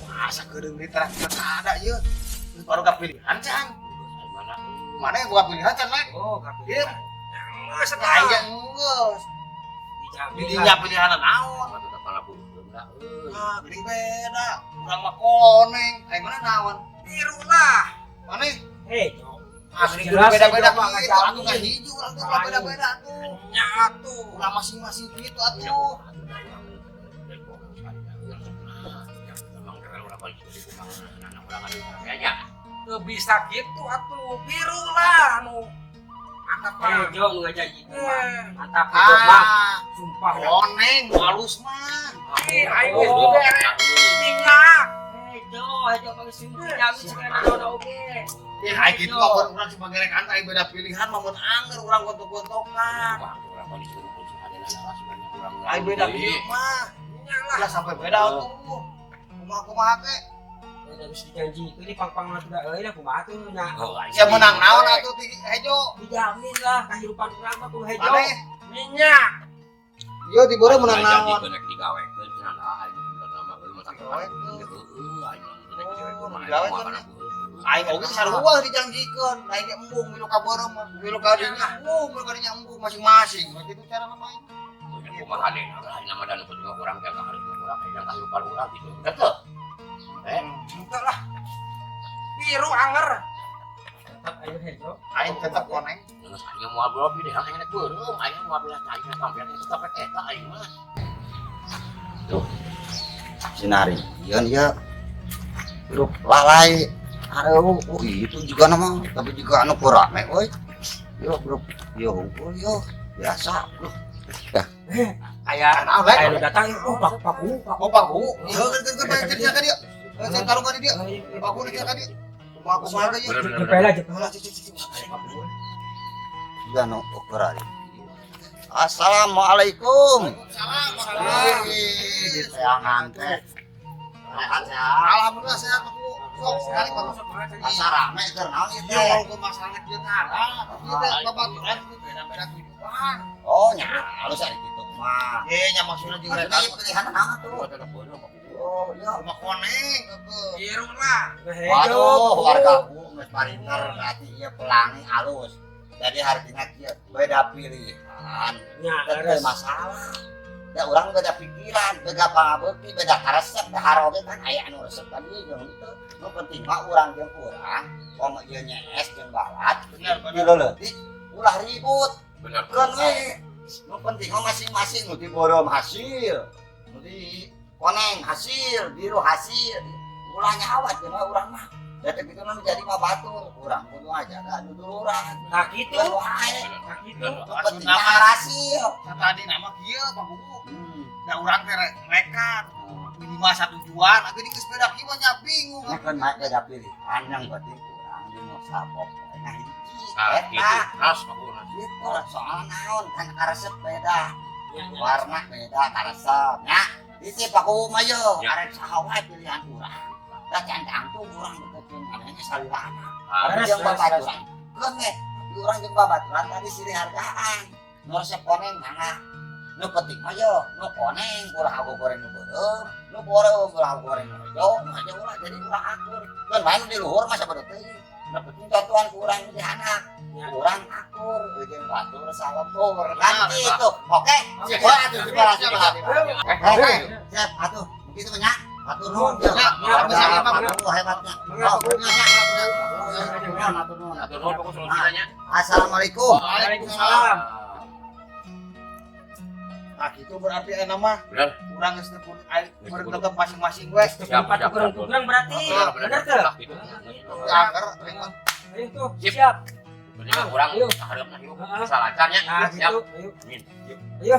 masa geudeung di terak ada ieu. Baru pilihan can. Mana yang buka pilihan can lek? Oh, Ieu. geus Aya geus. Didinya pilihan naon? Ah, geuning beda. Urang mah koneng. Ai mana naon? biru lah. Mana? Jo. Ah, geuning beda-beda gitu. Atuh ngahiji urang teh beda-beda tuh. Nya atuh. Urang masing-masing gitu atuh. Teu bisa gitu atuh. Biru lah anu. Mantap. Jo nu ngajanji. Mantap Ah, Sumpah. koneng halus mah. Aing geus bere. Minyak. Jo mah sungguh jamin segala dona oge. Ya kayak gitu mah urang sebagai rekan ai beda pilihan mah mun anger urang gontok-gontokan. Ai beda pilihan mah. Udah sampai beda tuh. Kumaha teh? Udah bisa dijanji. Ini pang-pang mah sudah euy lah kumaha tuh nya. Ya menang naon atuh ti Hejo? Dijamin lah kehidupan urang mah kudu hejo. Maneh? Minyak. Yo di beureum menang naon? Aing oge sarua dijanjikeun, aing ge embung milu ka beureum mah, milu ka dinya embung, milu ka dinya embung masing-masing. Begitu cara mah main. Enggak lah. Biru anger. Tetap ayo hejo. Aing tetep koneng. Sinari ieu dia grup lalai aduh itu juga nama tapi juga anu kurame euy yo grup yo biasa loh Aya Naon lek? aya nu datang paku. Oh paku. Ieu geus bae cerita ka dia. Saya taruh ka dia. Paku dia ka dia. Kumaha teh ieu? Jepela. juga nu ukurari assalamualaikum Salam. sayangan teh sehat ya Alhamdulillah sehat aku. Sok sekali Pak. asa rame keur naon ieu Yo teh ke masalah kieu teh ada. Kita babaturan beda-beda kehidupan. oh nya halus ari kitu mah Nya maksudna jeung maksudnya rek ieu pilihan naon tuh oh iya rumah koneng keukeun. Biru lah. waduh wargaku geus parinter berarti ieu pelangi halus jadi hartina kieu beda pilihan Nya teu leres. masalah ya urang beda pikiran beda pangabeuti beda karesep da haroge kan aya anu resep tadi jeung itu nu penting mah urang jeung urang pomo ieu nyees jeung balat Bener, ieu leutik ulah ribut keun we nu penting mah masing-masing nu diboroom hasil nu di koneng hasil biru hasil ulah nyawat jeung urang mah jadi kitu nu jadi mah batur urang kudu ajaga duduluran Nah gitu. kitu wae Nah gitu. nu penting mah hasil Tadi nama kieu Pak Buku. Da urang teh rekan. Minimal satu tujuan, aku di sepeda kieu mah nya bingung. Kan mak beda pilihan yang penting kurang di nusa pokoknya nah hiji gitu soal naon kan karesep beda warna beda karesep nya isi paku mah yo arek saha wae pilihan urang da cantang tuh urang deketin anehnya salilana jeung babaturan keun we urang jeung babaturan tadi silih hargaan nu resep koneng mangga nu penting mah yo nu koneng ulah aku goreng nu beureum nu beureum ulah aku goreng nu hijau nu hijau ulah jadi ulah akur keun main di luhur mah sabada teuing nu penting tuan kurang di anak kurang akur jeung batur salempur kan gitu oke siap atuh siap atuh begitu nya atur nuhun hebatnya assalamualaikum Waalaikumsalam. Nah, itu berarti nama urang geus teu tetep masing-masing we. Tempat kurang berarti. Bener tuh. Anger Ayo tuh. Siap. Kurang Ayo. hareup salah lancarnya. Nah Siap. gitu. Ayo. Ayo.